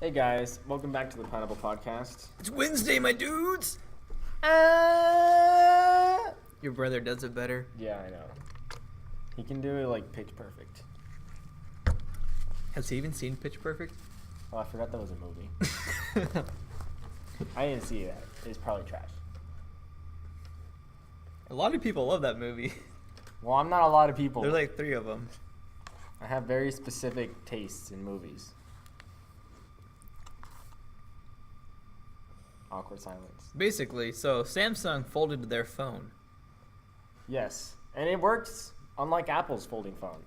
Hey guys, welcome back to the Pineapple Podcast. It's Wednesday, my dudes! Your brother does it better. Yeah, I know. He can do it like pitch perfect. Has he even seen Pitch Perfect? Oh, I forgot that was a movie. I didn't see that. It's probably trash. A lot of people love that movie. Well, I'm not a lot of people. There's like 3 of them. I have very specific tastes in movies. Awkward silence. Basically, so Samsung folded their phone. Yes, and it works unlike Apple's folding phone.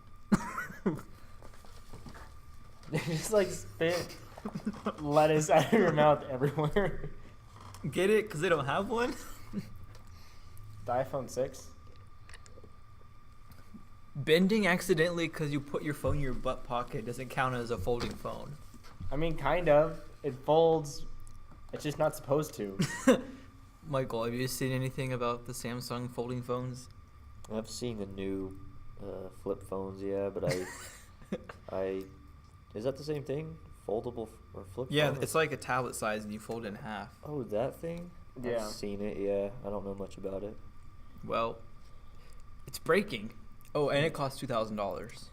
They just like spit lettuce out of your mouth everywhere. Get it? Because they don't have one? The iPhone 6? Bending accidentally because you put your phone in your butt pocket doesn't count as a folding phone. I mean, kind of. It folds. It's just not supposed to. Michael, have you seen anything about the Samsung folding phones? I've seen the new flip phones, yeah, but I is that the same thing? Foldable or flip Yeah, phone? it's like a tablet size and you fold it in half. Oh, that thing? Yeah. I've seen it, yeah. I don't know much about it. Well, it's breaking. Oh, and it costs $2,000.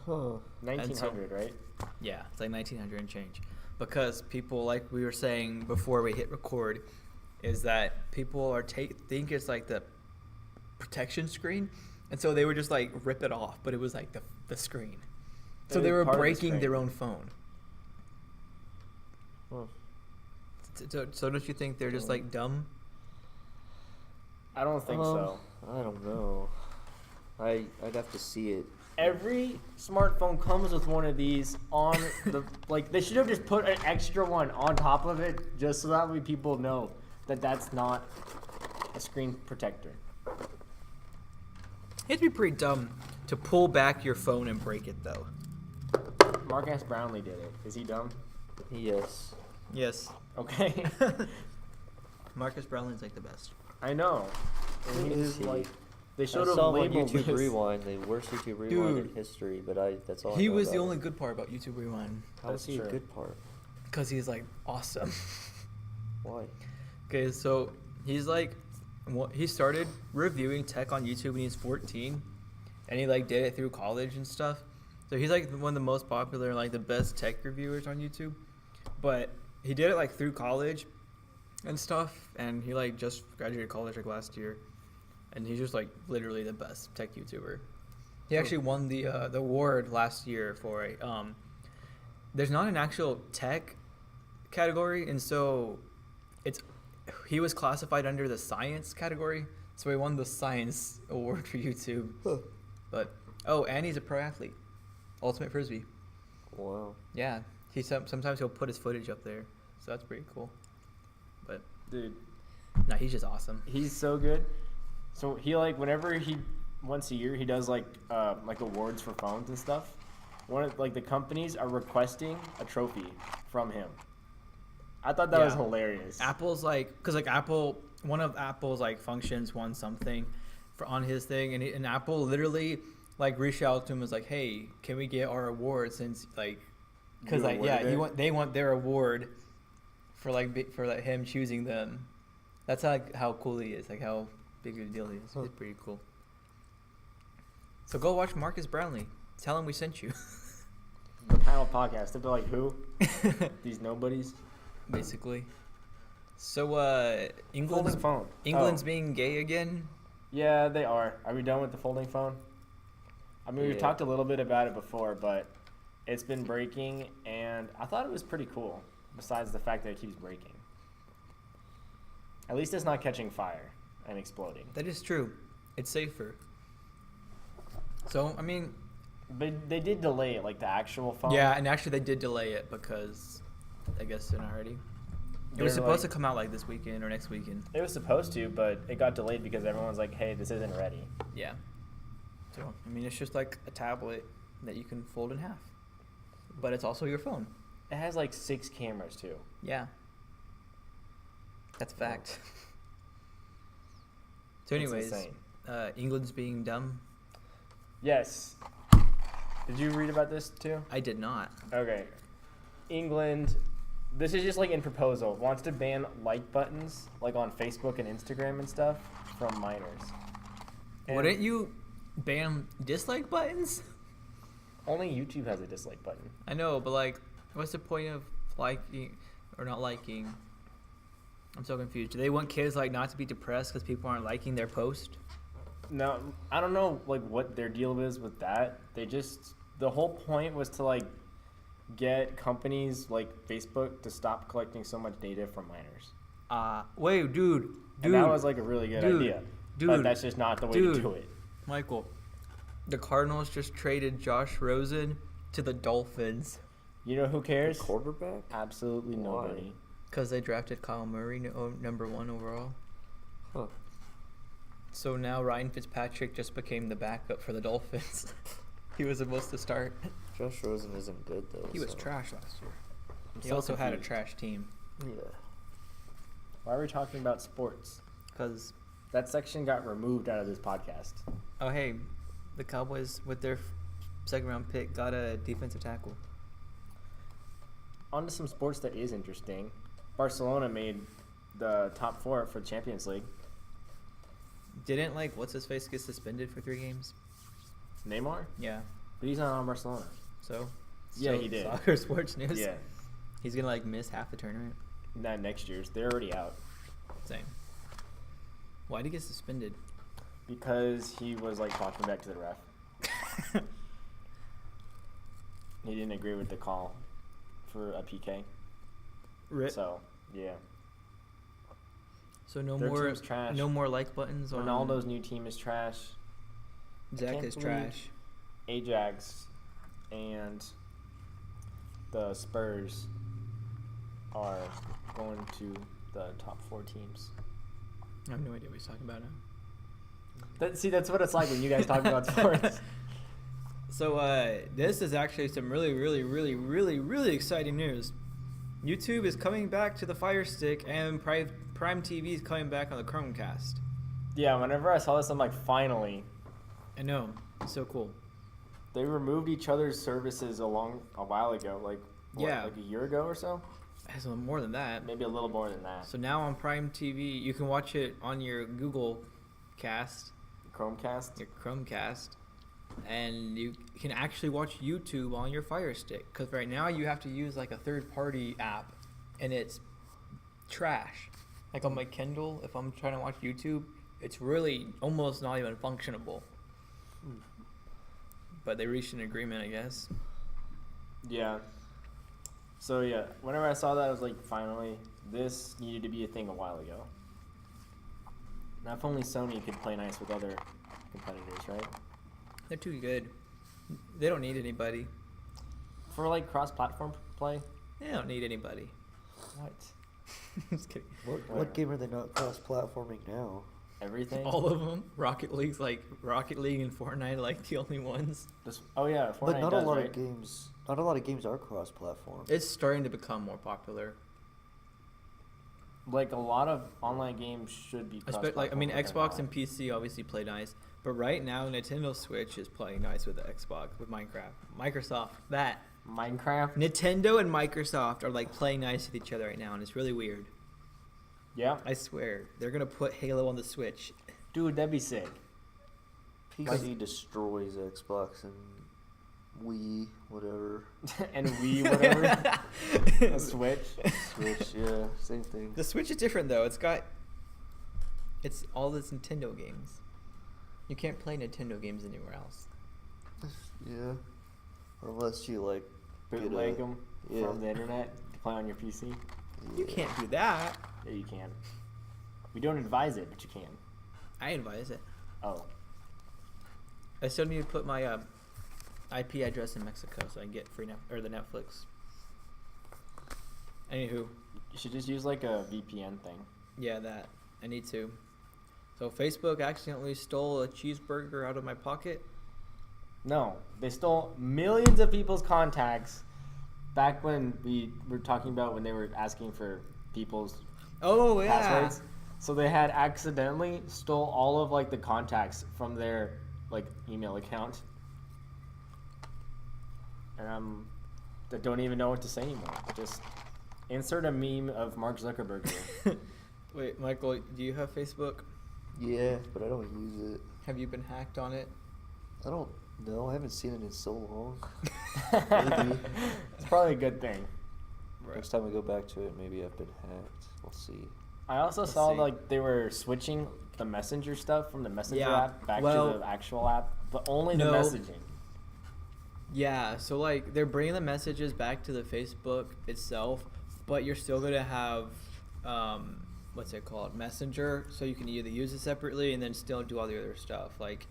Huh. 1900, right? Yeah, it's like $1,900 and change. Because people, like we were saying before we hit record, is that people are think it's like the protection screen, and so they would just like rip it off, but it was like the screen. So they were breaking their own phone. Huh. So don't you think they're just like dumb? I don't think so. I don't know. I'd have to see it. Every smartphone comes with one of these on the like. They should have just put an extra one on top of it, just so that way people know that that's not a screen protector. It'd be pretty dumb to pull back your phone and break it, though. Marcus Brownlee did it. Is he dumb? Yes. Yes. Okay. Marcus Brownlee's like the best. I know. And Who he's is he? like, they I showed him saw him on labeled YouTube this. Rewind, the worst YouTube Rewind Dude. in history, but that's all I He know was the about only him. good part about YouTube Rewind. How was That's he true. a good part? Because he's like awesome. Why? Okay, so he's like, he started reviewing tech on YouTube when he was 14, and he like did it through college and stuff. So he's like one of the most popular, like the best tech reviewers on YouTube. But he did it like through college and stuff, and he like just graduated college like last year, and he's just like literally the best tech YouTuber. He actually won the award last year for a there's not an actual tech category, and so he was classified under the science category, so he won the science award for YouTube. Huh. But and he's a pro athlete, ultimate frisbee. Wow. Yeah, sometimes he'll put his footage up there, so that's pretty cool. But Dude, no, he's just awesome. he's so good. So he like whenever once a year he does like awards for phones and stuff. One of like the companies are requesting a trophy from him. I thought that was Yeah. hilarious. Apple's like, cause like one of Apple's like functions won something on his thing, and Apple literally like reached out to him and was like, hey, can we get our award since like, cause You like yeah, awarded they want their award for him choosing them. That's like how cool he is, like how big of a deal he is. He's pretty cool. So go watch Marcus Brownlee. Tell him we sent you. The Panel Podcast. They'll be like, who? These nobodies. Basically. So Folding phone. England's Oh. being gay again. Yeah, they are. Are we done with the folding phone? I mean, we've Yeah. talked a little bit about it before, but it's been breaking, and I thought it was pretty cool, besides the fact that it keeps breaking. At least it's not catching fire and exploding. That is true. It's safer. So, I mean, But they did delay it, like the actual phone. yeah, and actually they did delay it because I guess they're not ready. It They're was supposed like- to come out like this weekend or next weekend. It was supposed to, but it got delayed because everyone's like, hey, this isn't ready. Yeah. So, I mean, it's just like a tablet that you can fold in half. But it's also your phone. It has like 6 cameras, too. Yeah. That's a fact. So It's anyways, insane. England's being dumb. Yes. Did you read about this, too? I did not. Okay. England, this is just like in proposal, wants to ban like buttons like on Facebook and Instagram and stuff from minors. And Wouldn't you ban dislike buttons? only YouTube has a dislike button. I know, but like, what's the point of liking or not liking? I'm so confused. Do they want kids like not to be depressed because people aren't liking their post? No, I don't know like what their deal is with that. The whole point was to like get companies like Facebook to stop collecting so much data from minors. Wait, dude. And that was like a really good idea. But that's just not the way to do it. Michael, the Cardinals just traded Josh Rosen to the Dolphins You know who cares? Quarterback? Absolutely Why? nobody. because they drafted Kyle Murray number 1 overall. Huh. So now Ryan Fitzpatrick just became the backup for the Dolphins. He was supposed to start. Josh Rosen isn't good though. He was so- trash last year. I'm He so also had a confused. trash team Yeah. Why are we talking about sports? because, That section got removed out of this podcast. oh hey, the Cowboys with their second round pick got a defensive tackle. On to some sports that is interesting. Barcelona made the top 4 for Champions League. Didn't like what's his face get suspended for 3 games? Neymar? Yeah. But he's not on Barcelona. So Yeah, so he did. Soccer sports news. Yeah. He's gonna like miss half the tournament. Not next year's. They're already out. Same. Why'd he get suspended? Because he was like talking back to the ref. He didn't agree with the call for a PK. Rip. So, yeah. So no Their more team's trash. no more like buttons on Ronaldo's new team is trash. Zach can't is believe- trash. Ajax and the Spurs are going to the top 4 teams. I have no idea what he's talking about now. That's what it's like when you guys talk about sports. So this is actually some really exciting news. YouTube is coming back to the Fire Stick, and Prime TV is coming back on the Chromecast. Yeah, whenever I saw this, I'm like, finally. I know, it's so cool. They removed each other's services a while ago, like what, Yeah. like a year ago or so? So more than that. Maybe a little more than that. So now on Prime TV, you can watch it on your Google Cast, Chromecast. your Chromecast, and you can actually watch YouTube on your Fire Stick. Because right now you have to use like a third-party app, and it's trash. Like on my Kindle, if I'm trying to watch YouTube, it's really almost not even functionable. But they reached an agreement, I guess. Yeah. So yeah, whenever I saw that, I was like, finally, this needed to be a thing a while ago. Now, if only Sony could play nice with other competitors, right? They're too good. They don't need anybody. For like cross-platform play. They don't need anybody. What? Just kidding. What game are they not cross-platforming now? Everything. All of them. Rocket League and Fortnite, like the only ones. Oh yeah, Fortnite But not does, a lot right? of games. Not a lot of games are cross-platform. It's starting to become more popular. Like a lot of online games should be. Like I mean, cross-platform, but Xbox they're and not. PC obviously play nice, but right now Nintendo Switch is playing nice with the Xbox with Minecraft. Microsoft, Minecraft. Nintendo and Microsoft are like playing nice with each other right now, and it's really weird. Yeah, I swear they're gonna put Halo on the Switch. dude, that'd be sick. PC destroys Xbox and Wii, whatever. And Wii, whatever. A Switch. Switch, yeah, same thing. The Switch is different though. It's all this Nintendo games. You can't play Nintendo games anywhere else. Yeah. Unless you like Bootleg them yeah. from the internet to play on your PC. You can't do that. Yeah, you can. We don't advise it, but you can. I advise it. Oh. I still need to put my IP address in Mexico so I can get free the Netflix. Anywho, You should just use like a VPN thing. yeah, that I need to. So Facebook accidentally stole a cheeseburger out of my pocket. No, they stole millions of people's contacts back when we were talking about when they were asking for people's Oh yeah. passwords. So they had accidentally stole all of like the contacts from their like email account. And I don't even know what to say anymore. Just insert a meme of Mark Zuckerberg here. Wait, Michael, do you have Facebook? Yeah, but I don't use it. Have you been hacked on it? I don't know. I haven't seen it in so long. Maybe. It's probably a good thing. Next time I go back to it, maybe I've been hacked. We'll see. I also Let's saw see. like they were switching the messenger stuff from the messenger Yeah, app back well, to the actual app, but only no. the messaging. Yeah, so like they're bringing the messages back to the Facebook itself, but you're still gonna have what's it called, Messenger, so you can either use it separately and then still do all the other stuff like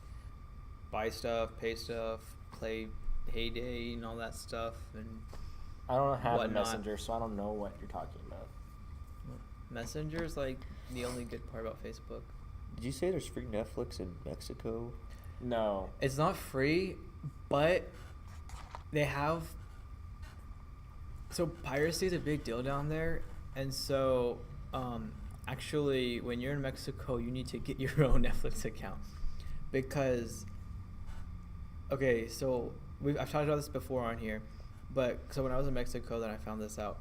buy stuff, pay stuff, play Heyday and all that stuff, and I don't have a whatnot. messenger, so I don't know what you're talking about. Messenger is like the only good part about Facebook. Did you say there's free Netflix in Mexico? No. It's not free, but they have. So piracy is a big deal down there, and so actually, when you're in Mexico, you need to get your own Netflix account because. Okay, so I've talked about this before on here, but so when I was in Mexico, then I found this out.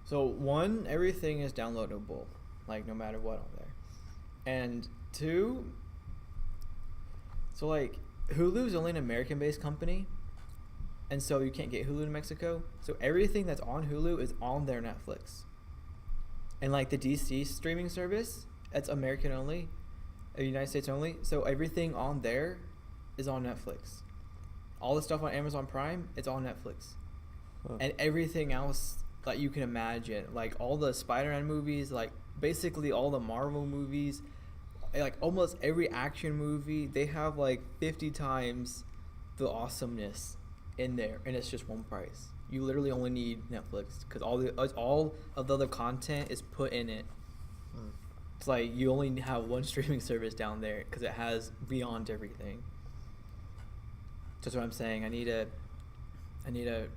So one, everything is downloadable, like no matter what on there, and two. So like Hulu's only an American-based company, and so you can't get Hulu in Mexico. So everything that's on Hulu is on their Netflix. And like the DC streaming service, that's American only, United States only. So everything on there is on Netflix. All the stuff on Amazon Prime, it's on Netflix. Huh. And everything else that you can imagine, like all the Spider-Man movies, like basically all the Marvel movies, like almost every action movie, they have like 50 times the awesomeness in there, and it's just one price. You literally only need Netflix because all of the other content is put in it. It's like you only have one streaming service down there because it has beyond everything. That's what I'm saying. I need to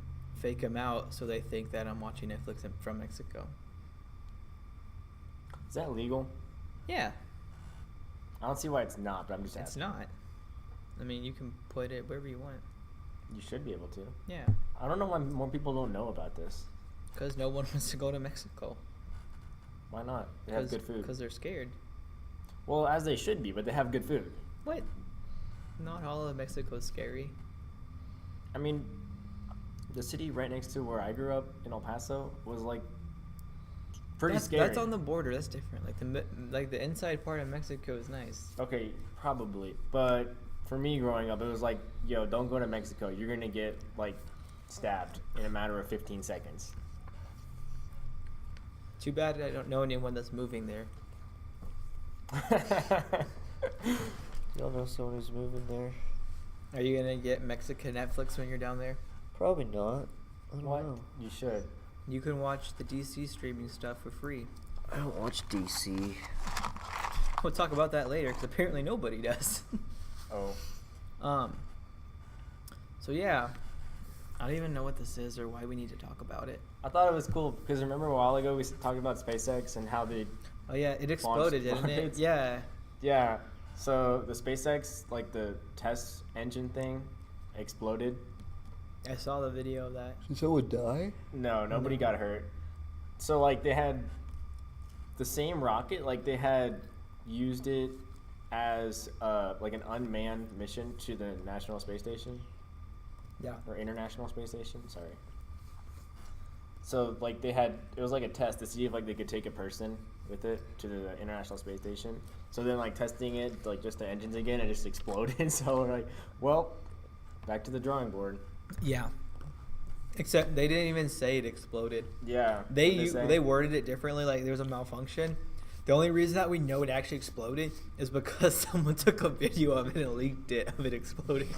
fake them out so they think that I'm watching Netflix from Mexico. Is that legal? Yeah, I don't see why it's not, but I'm just it's asking. not. I mean, you can put it wherever you want. You should be able to. Yeah, I don't know why more people don't know about this. because no one wants to go to Mexico. Why not? They have good food. Because they're scared. Well, as they should be, but they have good food. What? Not all of Mexico is scary. I mean, the city right next to where I grew up in El Paso was like pretty scary. That's on the border. That's different. Like the inside part of Mexico is nice. Okay, probably. But for me growing up, it was like, yo, don't go to Mexico. You're going to get, like, stabbed in a matter of 15 seconds. Too bad I don't know anyone that's moving there. Y'all know someone who's moving there? Are you gonna get Mexican Netflix when you're down there? Probably not. I don't know. You should. You can watch the DC streaming stuff for free. I don't watch DC. We'll talk about that later because apparently nobody does. Oh. So yeah, I don't even know what this is or why we need to talk about it. I thought it was cool because remember a while ago we talked about SpaceX and how they... Oh yeah, it exploded, didn't it? rockets? Yeah. Yeah. So the SpaceX, like the test engine thing, exploded. I saw the video of that. Did someone die? No, nobody No. got hurt. So like they had the same rocket, like they had used it as like an unmanned mission to the National Space Station Yeah. or International Space Station. Sorry. So like it was like a test to see if like they could take a person with it to the International Space Station. So then like testing it, like just the engines again, it just exploded. So we're like, well, back to the drawing board. Yeah. Except they didn't even say it exploded. Yeah. They worded it differently, like there was a malfunction. The only reason that we know it actually exploded is because someone took a video of it and leaked it of it exploding.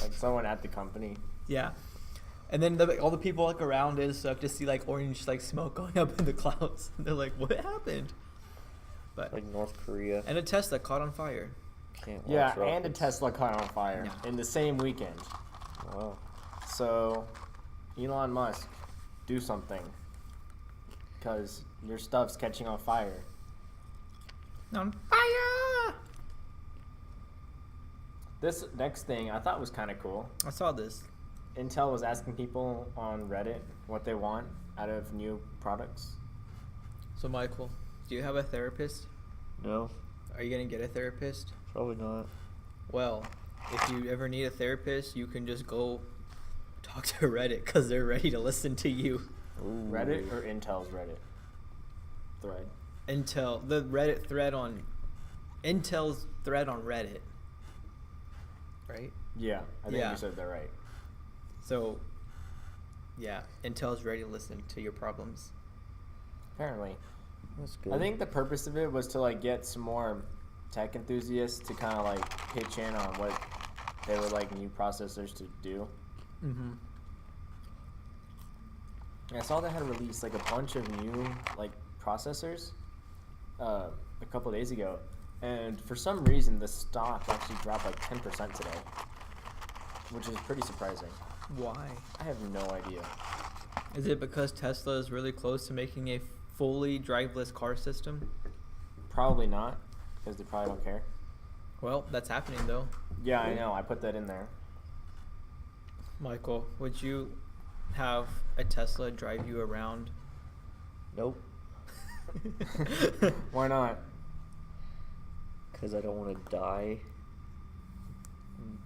like someone at the company. Yeah. And then all the people like around it start to see like orange like smoke going up in the clouds. And they're like, what happened? But Like North Korea. and a Tesla caught on fire. Can't Yeah, watch and a rockets. Tesla caught on fire Yeah. in the same weekend. Wow. So, Elon Musk, do something. Because your stuff's catching on fire. On fire! This next thing I thought was kind of cool. I saw this. Intel was asking people on Reddit what they want out of new products. So Michael, do you have a therapist? No, Are you gonna get a therapist? probably not. Well, if you ever need a therapist, you can just go talk to Reddit because they're ready to listen to you. Ooh. Reddit or Intel's Reddit thread? Intel, the Reddit thread on Intel's thread on Reddit, right? Yeah, I think Yeah. you said that right. So, yeah, Intel's ready to listen to your problems. Apparently. That's good. I think the purpose of it was to like get some more tech enthusiasts to kind of like pitch in on what they would like new processors to do. Mm-hmm. And I saw they had released like a bunch of new like processors a couple days ago, and for some reason the stock actually dropped like 10% today, which is pretty surprising. Why? I have no idea. Is it because Tesla is really close to making a fully driverless car system? Probably not, because they probably don't care. Well, that's happening though. Yeah, I know. I put that in there. Michael, would you have a Tesla drive you around? Nope, Why not? because I don't want to die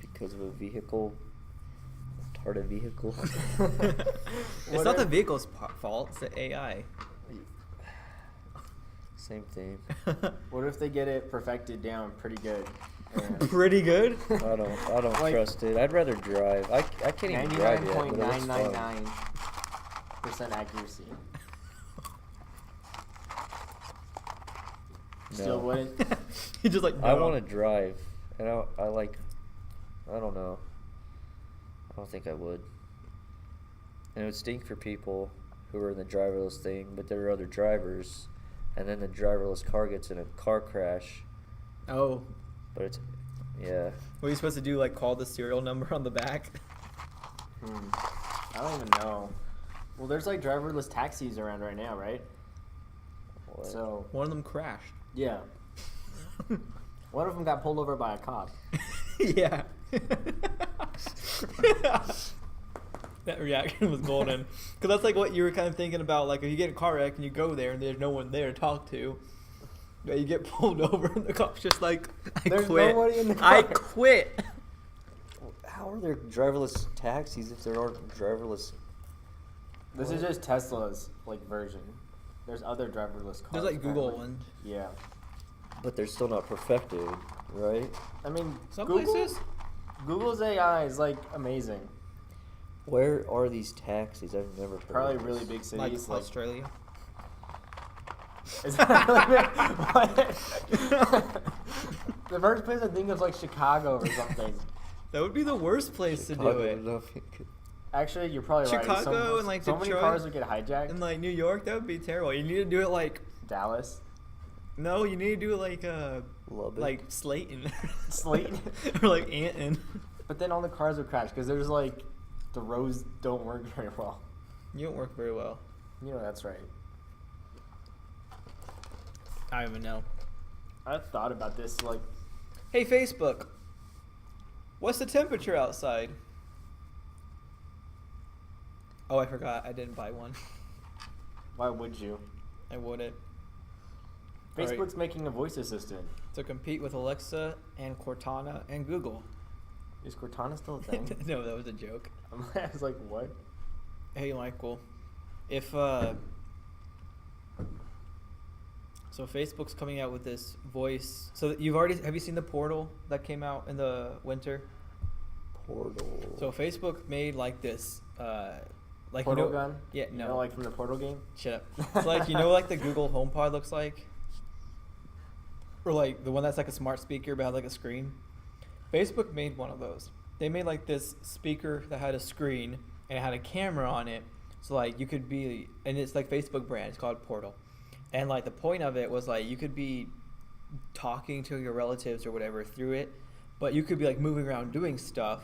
because of a vehicle, retarded vehicle. It's not the vehicle's fault, it's the AI. Same thing. What if they get it perfected down pretty good? And Pretty good. I don't Like- trust it. I'd rather drive. I can't even drive yet. But it looks fun. 99.999% accuracy. Still No. wouldn't. He just like I no. want to drive, and I like. I don't know. I don't think I would. And it would stink for people who are in the driverless thing, but there are other drivers, and then the driverless car gets in a car crash. Oh, But it's, yeah. what are you supposed to do? Like call the serial number on the back? I don't even know. Well, there's like driverless taxis around right now, right? What? So One of them crashed. yeah, one of them got pulled over by a cop. Yeah. That reaction was golden. Because that's like what you were kind of thinking about. Like if you get in a car wreck and you go there and there's no one there to talk to, yeah, you get pulled over and the cop's just like, I There's quit. nobody in the I car. quit. How are there driverless taxis if there aren't driverless? This is just Tesla's like version. There's other driverless cars. There's like Google apparently. ones. Yeah, But they're still not perfected, right? I mean, Some Google, places. Google's AI is like amazing. Where are these taxis? I've never heard. Probably of really this. big Like cities. Like, Australia. is that really big? What? The first place I think of is like Chicago or something. That would be the worst place to do Chicago, it. nothing. Actually, you're probably right. Chicago and, like, so many Detroit cars would get hijacked. In like New York, that would be terrible. You need to do it like Dallas, no, you need to do it Lubbock. like Slayton, Slayton. or like Anton. But then all the cars would crash because there's like the roads don't work very well. You don't work very well. You know that's right. I don't even know. I thought about this like Hey Facebook, what's the temperature outside? Oh, I forgot. I didn't buy one. why would you? I wouldn't. All right. Facebook's making a voice assistant. To compete with Alexa and Cortana and Google. Is Cortana still a thing? No, that was a joke. I was like, what? Hey Michael, if so Facebook's coming out with this voice. So have you seen the Portal that came out in the winter? Portal. So Facebook made like this like Portal you know, gun? Yeah, You no. know, like from the Portal game? Shut up. It's like like the Google HomePod looks like? Or like the one that's like a smart speaker but had like a screen. Facebook made one of those. They made like this speaker that had a screen and it had a camera on it. So like you could be, and it's like Facebook brand, it's called Portal. And like the point of it was like you could be talking to your relatives or whatever through it, but you could be like moving around doing stuff,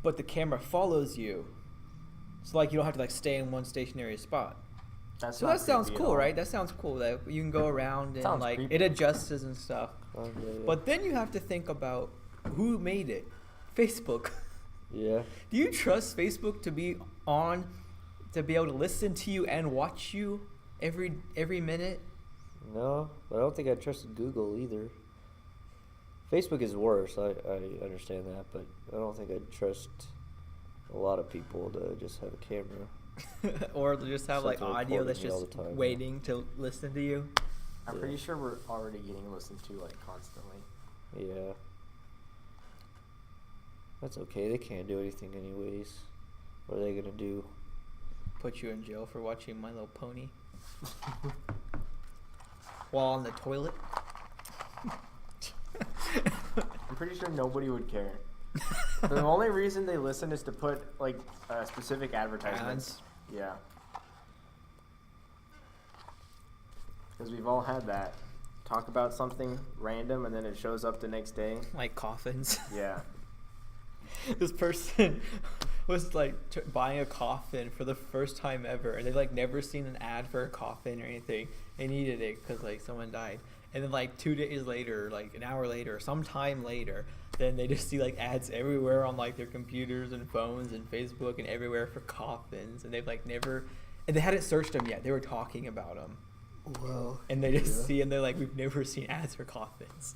but the camera follows you. So like you don't have to like stay in one stationary spot. That's So not that sounds creepy at cool, all. right? That sounds cool. That you can go around and Sounds like creepy. it adjusts and stuff. Yeah, yeah. But then you have to think about who made it. Facebook. Yeah. Do you trust Facebook to be on, to be able to listen to you and watch you every minute? No, but I don't think I trusted Google either. Facebook is worse. I understand that, but I don't think I'd trust a lot of people to just have a camera. Or just have like Something audio recording that's me all just the time, waiting to listen to you. I'm Yeah. pretty sure we're already getting listened to like constantly. Yeah. That's okay. They can't do anything anyways. What are they gonna do? Put you in jail for watching My Little Pony while on the toilet. I'm pretty sure nobody would care. The only reason they listen is to put like specific advertisements. Ads. Yeah. Because we've all had that. Talk about something random and then it shows up the next day. Like coffins. Yeah. This person was like buying a coffin for the first time ever, and they like never seen an ad for a coffin or anything. They needed it because like someone died, and then like 2 days later, like an hour later, sometime later, then they just see like ads everywhere on like their computers and phones and Facebook and everywhere for coffins, and they've like never, and they hadn't searched them yet. They were talking about them, Well. and they just see, and they're like, we've never seen ads for coffins.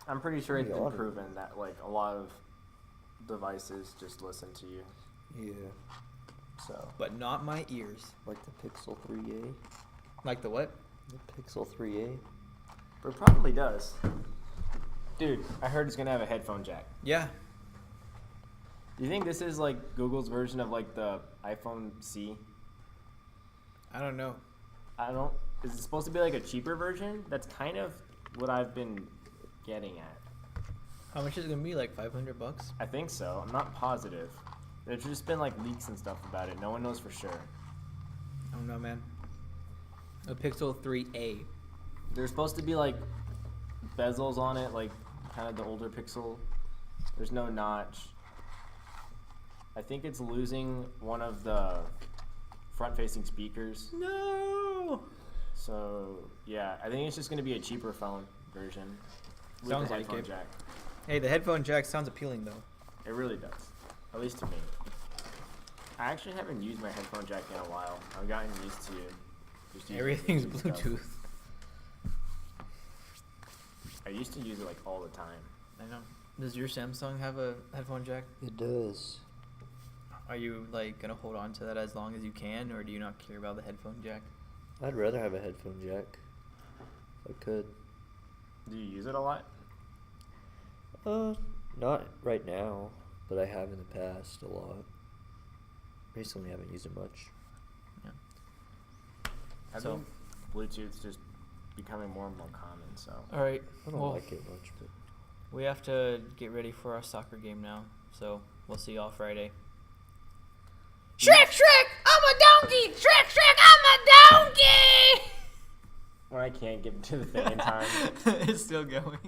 I'm pretty sure it's Yeah, a been lot of- proven that like a lot of devices just listen to you. Yeah. So But not my ears. Like the Pixel 3a. Like the what? The Pixel 3a. but it probably does. Dude, I heard it's gonna have a headphone jack. Yeah. Do you think this is like Google's version of like the iPhone C? I don't know. I don't. Is it supposed to be like a cheaper version? That's kind of what I've been getting at. How much is it gonna be? Like $500? I think so. I'm not positive. There's just been like leaks and stuff about it. No one knows for sure. I don't know, man. A Pixel 3a. There's supposed to be like bezels on it, like kind of the older Pixel. There's no notch. I think it's losing one of the front-facing speakers. No. So yeah, I think it's just gonna be a cheaper phone version. With Sounds the like headphone it. jack. Hey, the headphone jack sounds appealing though. It really does. At least to me. I actually haven't used my headphone jack in a while. I've gotten used to just using Everything's Bluetooth stuff. Bluetooth. I used to use it like all the time. I know. Does your Samsung have a headphone jack? It does. Are you like gonna hold on to that as long as you can, or do you not care about the headphone jack? I'd rather have a headphone jack. If I could. Do you use it a lot? Not right now, but I have in the past a lot. Recently, I haven't used it much. I So- think Bluetooth's just becoming more and more common. So All right. I don't Well, like it much, but we have to get ready for our soccer game now, so we'll see y'all Friday. Shrek, Shrek, I'm a donkey! Shrek, Shrek, I'm a donkey! when I can't get to the thing in time. It's still going.